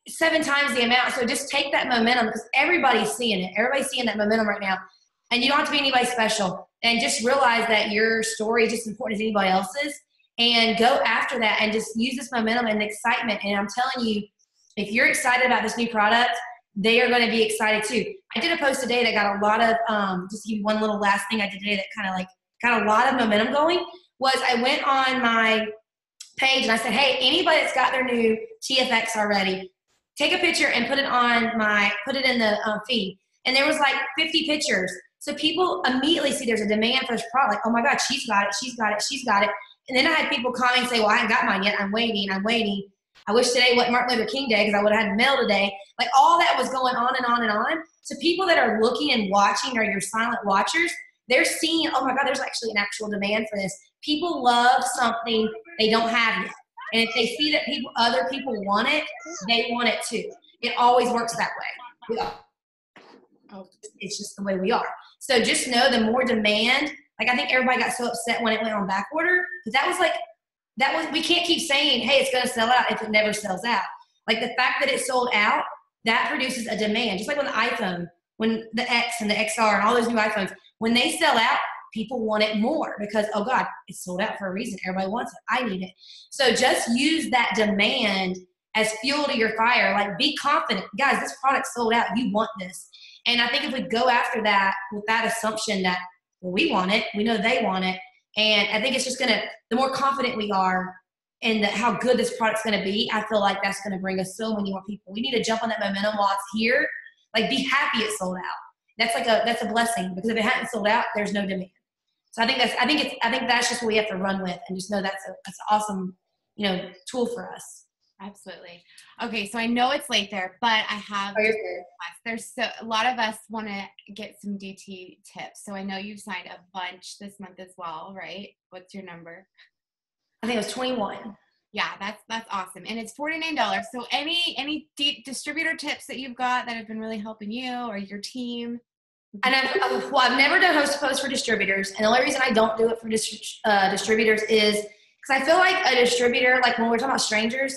7 times the amount. So just take that momentum because everybody's seeing it. Everybody's seeing that momentum right now. And you don't have to be anybody special. And just realize that your story is just as important as anybody else's. And go after that and just use this momentum and excitement. And I'm telling you, if you're excited about this new product, they are going to be excited too. I did a post today that got a lot of, just to give you one little last thing I did today that kind of like got a lot of momentum going, was I went on my page and I said, hey, anybody that's got their new TFX already, take a picture and put it in the feed. And there was like 50 pictures. So people immediately see there's a demand for this product. Like, oh my God, she's got it, she's got it, she's got it. And then I had people comment and say, well, I haven't got mine yet. I'm waiting. I wish today wasn't Martin Luther King Day because I would have had mail today. Like all that was going on and on and on. So people that are looking and watching are your silent watchers. They're seeing, oh my God, there's actually an actual demand for this. People love something they don't have yet. And if they see that other people want it, they want it too. It always works that way. It's just the way we are. So just know the more demand, like I think everybody got so upset when it went on back order, because we can't keep saying, hey, it's going to sell out if it never sells out. Like the fact that it sold out, that produces a demand. Just like when the iPhone, when the X and the XR and all those new iPhones, when they sell out, people want it more because, oh God, it's sold out for a reason. Everybody wants it. I need it. So just use that demand as fuel to your fire. Like be confident. Guys, this product sold out. You want this. And I think if we go after that with that assumption that, well, we want it, we know they want it. And I think it's just the more confident we are in how good this product's going to be, I feel like that's going to bring us so many more people. We need to jump on that momentum while it's here. Like be happy it sold out. That's a blessing because if it hadn't sold out, there's no demand. So I think that's just what we have to run with and just know that's an awesome tool for us. Absolutely. Okay, so I know it's late there, but I have there's a lot of us want to get some DT tips. So I know you've signed a bunch this month as well, right? What's your number? I think it was 21. Yeah, that's awesome. And it's $49. So any distributor tips that you've got that have been really helping you or your team? And I've never done host to post for distributors. And the only reason I don't do it for distributors is because I feel like a distributor, like when we're talking about strangers,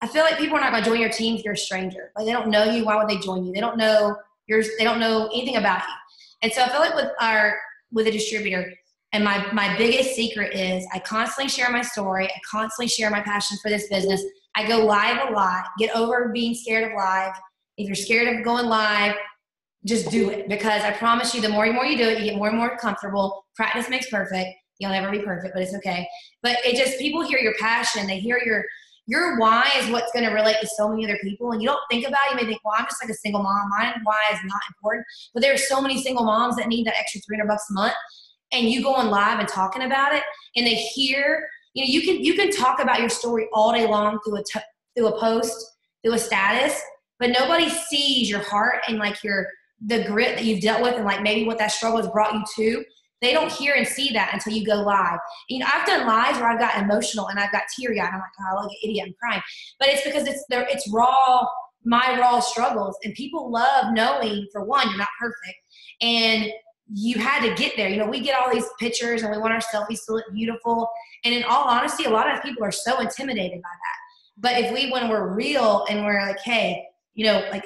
I feel like people are not going to join your team if you're a stranger. Like they don't know you. Why would they join you? They don't know they don't know anything about you. And so I feel like with a distributor, and my biggest secret is I constantly share my story. I constantly share my passion for this business. I go live a lot. Get over being scared of live. If you're scared of going live, just do it, because I promise you, the more you do it, you get more and more comfortable. Practice makes perfect. You'll never be perfect, but it's okay. But people hear your passion. They hear your why is what's going to relate to so many other people. And you don't think about it. You may think, well, I'm just like a single mom. My why is not important. But there are so many single moms that need that extra $300 a month. And you going live and talking about it, and they hear, you can talk about your story all day long through a post, through a status, but nobody sees your heart and like the grit that you've dealt with, and like maybe what that struggle has brought you to. They don't hear and see that until you go live. I've done lives where I've gotten emotional and I've got teary-eyed. I'm like, oh, like an idiot, I'm crying. But it's because it's raw, my raw struggles. And people love knowing, for one, you're not perfect. And you had to get there. We get all these pictures and we want our selfies to look beautiful. And in all honesty, a lot of people are so intimidated by that. But when we're real and we're like, hey, like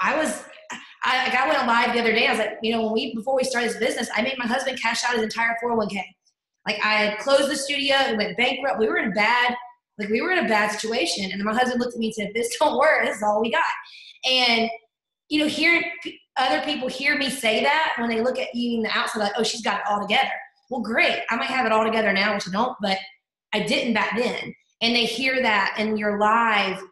I went on live the other day. I was like, before we started this business, I made my husband cash out his entire 401k. Like I had closed the studio, we went bankrupt. We were in a bad situation. And my husband looked at me and said, if this don't work, this is all we got. And, hearing other people hear me say that when they look at you in the outside, like, oh, she's got it all together. Well, great. I might have it all together now, which I don't, but I didn't back then. And they hear that and you're live.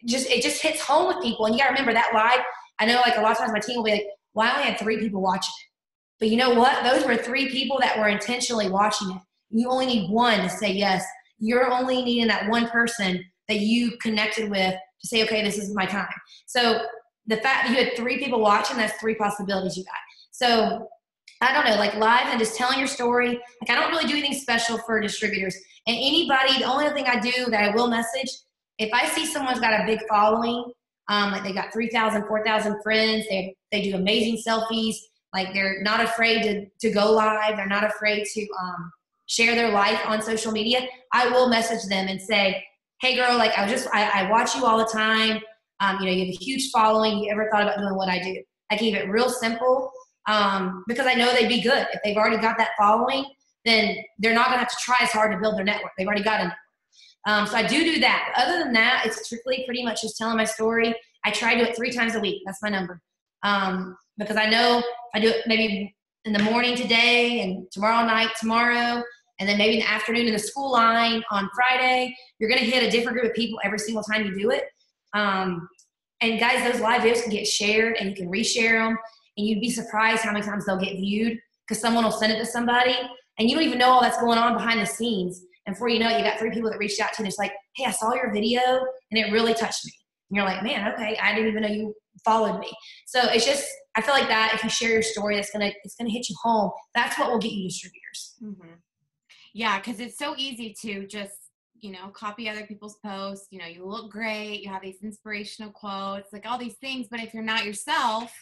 It just hits home with people. And you got to remember that live. I know like a lot of times my team will be like, well, I only had 3 people watching it. But you know what? Those were 3 people that were intentionally watching it. You only need 1 to say yes. You're only needing that 1 person that you connected with to say, okay, this is my time. So the fact that you had 3 people watching, that's 3 possibilities you got. So I don't know, like live and just telling your story. Like I don't really do anything special for distributors. And anybody, the only thing I do that I will message, if I see someone's got a big following, like they got 3,000, 4,000 friends, they do amazing selfies, like they're not afraid to go live, they're not afraid to share their life on social media, I will message them and say, hey girl, like I watch you all the time. You have a huge following. You ever thought about doing what I do? I keep it real simple because I know they'd be good. If they've already got that following, then they're not going to have to try as hard to build their network. They've already got a network. So I do that. But other than that, it's strictly pretty much just telling my story. I try to do it 3 times a week. That's my number. Because I know if I do it maybe in the morning today and tomorrow night, and then maybe in the afternoon in the school line on Friday, you're going to hit a different group of people every single time you do it. And guys, those live videos can get shared and you can reshare them, and you'd be surprised how many times they'll get viewed because someone will send it to somebody and you don't even know all that's going on behind the scenes. And before you know it, you got 3 people that reached out to you and it's like, hey, I saw your video and it really touched me. And you're like, man, okay, I didn't even know you followed me. So it's just, I feel like that if you share your story, it's gonna hit you home. That's what will get you distributors. Mm-hmm. Yeah, because it's so easy to just, copy other people's posts. You look great. You have these inspirational quotes, like all these things. But if you're not yourself,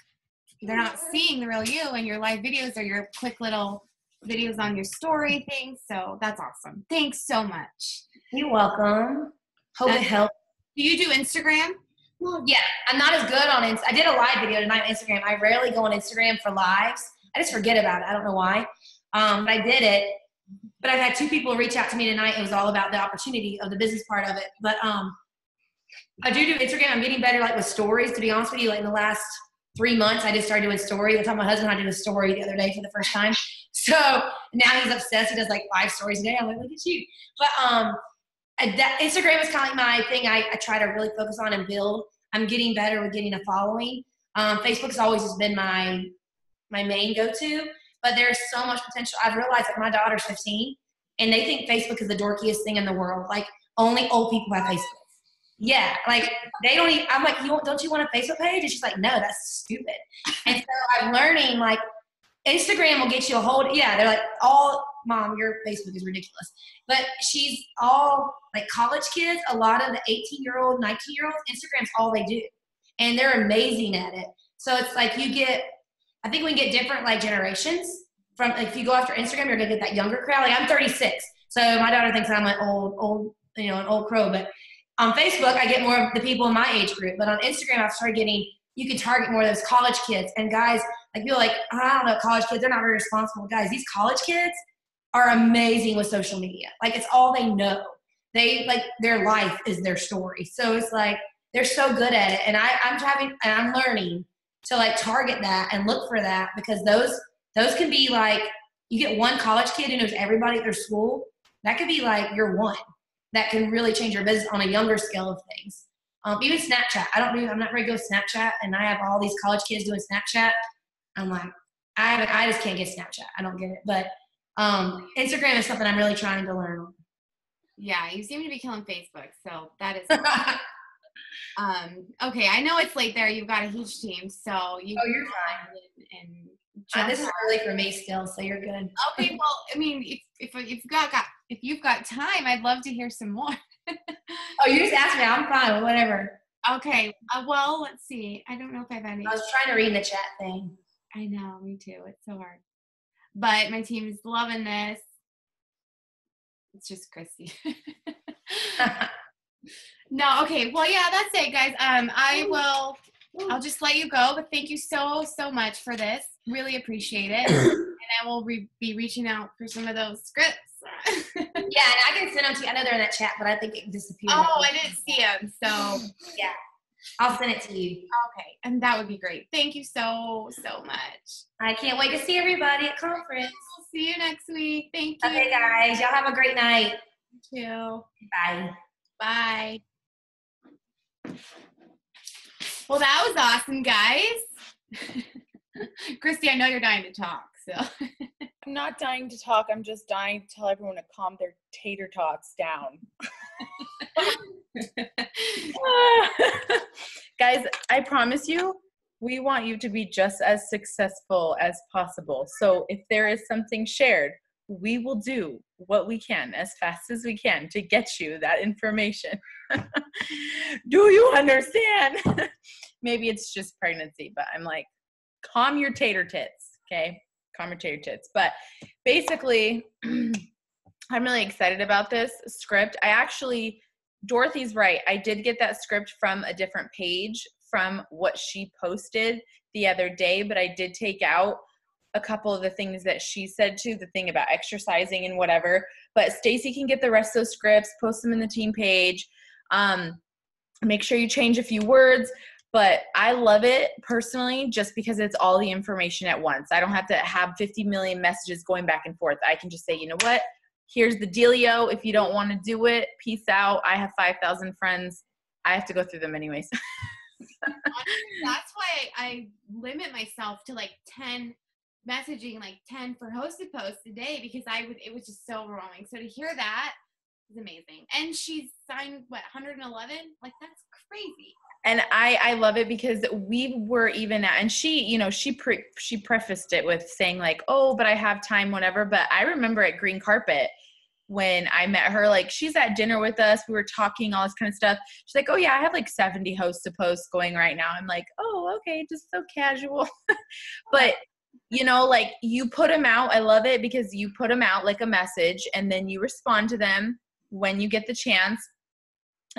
they're not seeing the real you, and your live videos are your quick little videos on your story things. So that's awesome. Thanks so much. You're welcome. Hope it helps. Do you do Instagram? Well, yeah, I'm not as good on I did a live video tonight on Instagram. I rarely go on Instagram for lives. I just forget about it. I don't know why. But I did it. But I've had 2 people reach out to me tonight. It was all about the opportunity of the business part of it. But I do Instagram. I'm getting better like with stories, to be honest with you. Like in the last 3 months, I just started doing stories. I told my husband I did a story the other day for the first time. So now he's obsessed. He does like 5 stories a day. I'm like, look at you. But that Instagram is kind of like my thing. I try to really focus on and build. I'm getting better with getting a following. Facebook's always just been my main go-to. But there's so much potential. I've realized that my daughter's 15, and they think Facebook is the dorkiest thing in the world. Like, only old people have Facebook. Yeah, like they don't even, I'm like, don't you want a Facebook page? And she's like, no, that's stupid. And so I'm learning, like, Instagram will get you a hold, yeah, they're like, Mom, your Facebook is ridiculous. But she's all, like, college kids, a lot of the 18-year-old, 19-year-olds, Instagram's all they do. And they're amazing at it. So it's like I think we can get different, like, generations. From, like, if you go after Instagram, you're going to get that younger crowd. Like, I'm 36, so my daughter thinks I'm an old, an old crow. But on Facebook, I get more of the people in my age group. But on Instagram, I've started getting, you can target more of those college kids. And guys, like, people like, oh, I don't know, college kids, they're not very responsible. Guys, these college kids are amazing with social media. Like, it's all they know. They, like, their life is their story. So it's like, they're so good at it. And I'm learning to, like, target that and look for that, because those can be, like, you get one college kid who knows everybody at their school. That could be, like, your one that can really change your business on a younger scale of things. Even Snapchat. I'm not very good with Snapchat, and I have all these college kids doing Snapchat. I'm like, I just can't get Snapchat. I don't get it. But Instagram is something I'm really trying to learn. Yeah, you seem to be killing Facebook, so that is okay, I know it's late there. You've got a huge team, so you're fine. And this is early for me still, so you're good. Okay, well, I mean, if you've got time, I'd love to hear some more. Oh, you just asked me. I'm fine. Whatever. Okay. Well, let's see. I don't know if I've any. I was trying to read the chat thing. I know. Me too. It's so hard. But my team is loving this. It's just Christy. No. Okay. Well, yeah, that's it, guys. I'll just let you go, but thank you so much for this. Really appreciate it. And I will be reaching out for some of those scripts. Yeah, and I can send them to you. I know they're in that chat, but I think it disappeared. Oh, I didn't see them. So yeah, I'll send it to you. Okay, and that would be great. Thank you so much. I can't wait to see everybody at conference. We'll see you next week. Thank you. Okay, guys. Y'all have a great night. You too. Bye. Bye. Well, that was awesome, guys. Christy, I know you're dying to talk, so. I'm not dying to talk. I'm just dying to tell everyone to calm their tater tots down. Guys, I promise you, we want you to be just as successful as possible. So if there is something shared, we will do what we can as fast as we can to get you that information. Do you understand? Maybe it's just pregnancy, but I'm like, calm your tater tits, okay? Calm your tater tits. But basically, I'm really excited about this script. Dorothy's right. I did get that script from a different page from what she posted the other day, but I did take out a couple of the things that she said too, the thing about exercising and whatever. But Stacy can get the rest of those scripts, post them in the team page. Make sure you change a few words. But I love it personally just because it's all the information at once. I don't have to have 50 million messages going back and forth. I can just say, you know what? Here's the dealio. If you don't want to do it, peace out. I have 5,000 friends. I have to go through them anyways. That's why I limit myself to like 10 messaging, like 10 for hosted posts a day, because it was just so overwhelming. So to hear that is amazing. And she's signed, 111? Like, that's crazy. And I love it because we were even at, and she prefaced it with saying like, oh, but I have time, whatever. But I remember at Green Carpet when I met her, like she's at dinner with us. We were talking all this kind of stuff. She's like, oh yeah, I have like 70 hosts to post going right now. I'm like, oh, okay. Just so casual. But like you put them out. I love it because you put them out like a message and then you respond to them when you get the chance.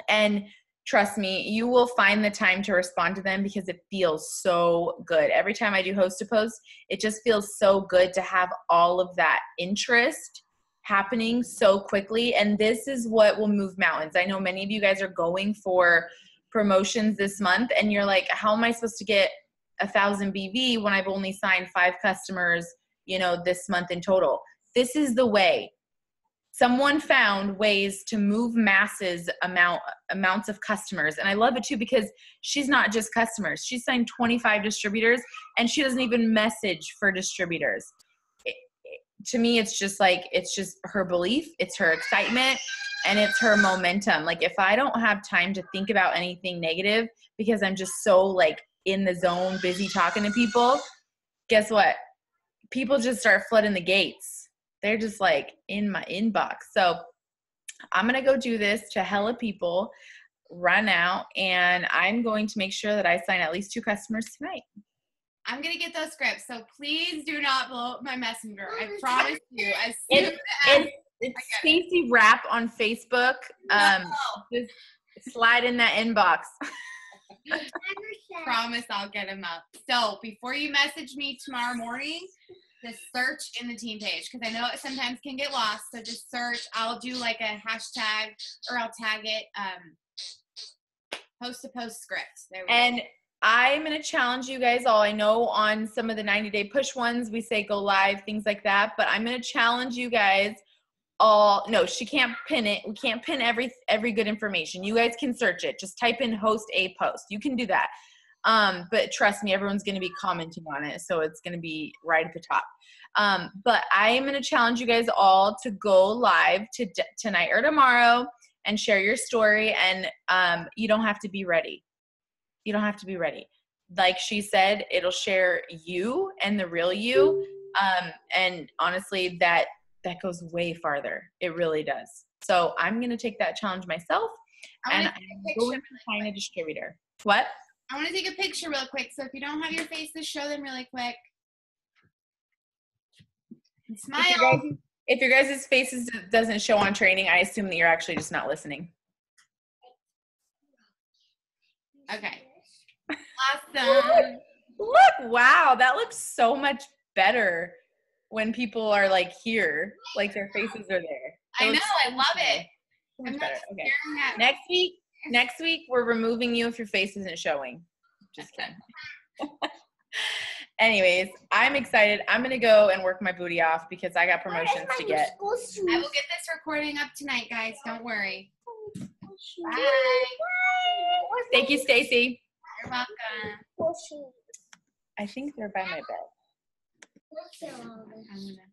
And trust me, you will find the time to respond to them because it feels so good. Every time I do host to post, it just feels so good to have all of that interest happening so quickly. And this is what will move mountains. I know many of you guys are going for promotions this month and you're like, how am I supposed to get 1,000 BV when I've only signed 5 customers, this month in total? This is the way. Someone found ways to move amounts of customers. And I love it too, because she's not just customers. She's signed 25 distributors and she doesn't even message for distributors. to me, it's just her belief, it's her excitement, and it's her momentum. Like if I don't have time to think about anything negative because I'm just so like in the zone, busy talking to people, guess what? People just start flooding the gates. They're just like in my inbox. So I'm going to go do this to hella people right now. And I'm going to make sure that I sign at least 2 customers tonight. I'm going to get those scripts. So please do not blow up my messenger. I promise you. As soon as it's Stacy Rap on Facebook. No. Just slide in that inbox. Promise I'll get them up. So before you message me tomorrow morning, just search in the team page because I know it sometimes can get lost. So just search. I'll do like a hashtag or I'll tag it post to post script. There we go. Go. I'm going to challenge you guys all. I know on some of the 90-day push ones, we say go live, things like that. But I'm going to challenge you guys all. No, she can't pin it. We can't pin every good information. You guys can search it. Just type in host a post. You can do that. But trust me, everyone's going to be commenting on it. So it's going to be right at the top. But I am going to challenge you guys all to go live tonight or tomorrow and share your story. And you don't have to be ready. You don't have to be ready. Like she said, it'll share you and the real you. And honestly, that goes way farther. It really does. So I'm going to take that challenge myself and I'm going to find a distributor. What? I want to take a picture real quick. So if you don't have your faces, show them really quick. And smile. If your guys' faces doesn't show on training, I assume that you're actually just not listening. Okay. Awesome. Look, wow, that looks so much better when people are like here, like their faces are there. I know, I love it. So much better. Okay. Next week, we're removing you if your face isn't showing. Just kidding. Anyways, I'm excited. I'm going to go and work my booty off because I got promotions to get. I will get this recording up tonight, guys. Don't worry. Bye. Thank you, Stacy. You're welcome. I think they're by my bed. I'm gonna